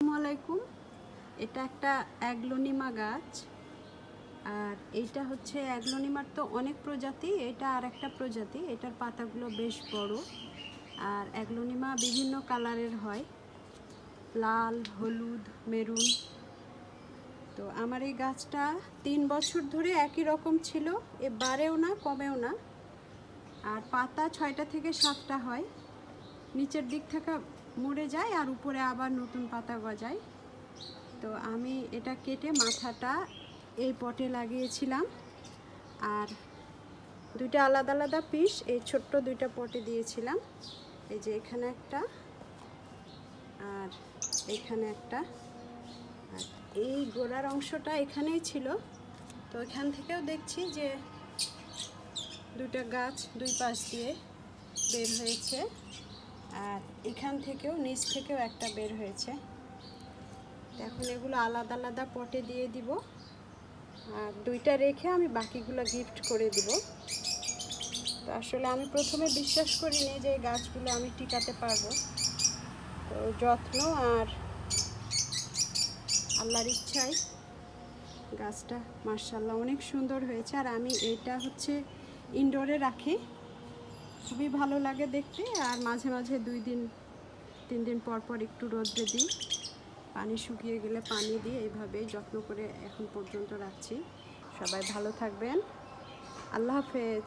আসসালামাইকুম। এটা একটা অ্যাগলোনিমা গাছ, আর এইটা হচ্ছে অ্যাগলোনিমার তো অনেক প্রজাতি, এটা আর একটা প্রজাতি। এটার পাতাগুলো বেশ বড়, আর অ্যাগলোনিমা বিভিন্ন কালারের হয়, লাল, হলুদ, মেরুন। তো আমার এই গাছটা 3 বছর ধরে একই রকম ছিল, এ বাড়েও না কমেও না। আর পাতা 6টা থেকে 7টা হয়, নিচের দিক থেকে মরে যায় আর উপরে আবার নতুন পাতা গজায়। তো আমি এটা কেটে মাথাটা এই পটে লাগিয়েছিলাম, আর দুইটা আলাদা আলাদা পিস এই ছোট্ট দুইটা পটে দিয়েছিলাম। এই যে এখানে একটা আর এখানে একটা, আর এই গোড়ার অংশটা এখানেই ছিল। তো এখান থেকেও দেখছি যে দুইটা গাছ দুই পাশ দিয়ে বের হয়েছে, আর এখান থেকেও নিচ থেকেও একটা বের হয়েছে। এখন এগুলো আলাদা আলাদা পটে দিয়ে দিব, আর দুইটা রেখে আমি বাকিগুলো গিফট করে দিব। তো আসলে আমি প্রথমে বিশ্বাস করিনি যে এই গাছগুলো আমি টিকাতে পারবো। তো যত্ন আর আল্লাহর ইচ্ছায় গাছটা মাশাআল্লাহ অনেক সুন্দর হয়েছে। আর আমি এইটা হচ্ছে ইনডোরে রাখি, খুবই ভালো লাগে দেখতে। আর মাঝে মাঝে 2-3 দিন পর পর একটু রোদ্রে দিই, পানি শুকিয়ে গেলে পানি দিয়ে এইভাবেই যত্ন করে এখন পর্যন্ত রাখছি। সবাই ভালো থাকবেন, আল্লাহ হাফেজ।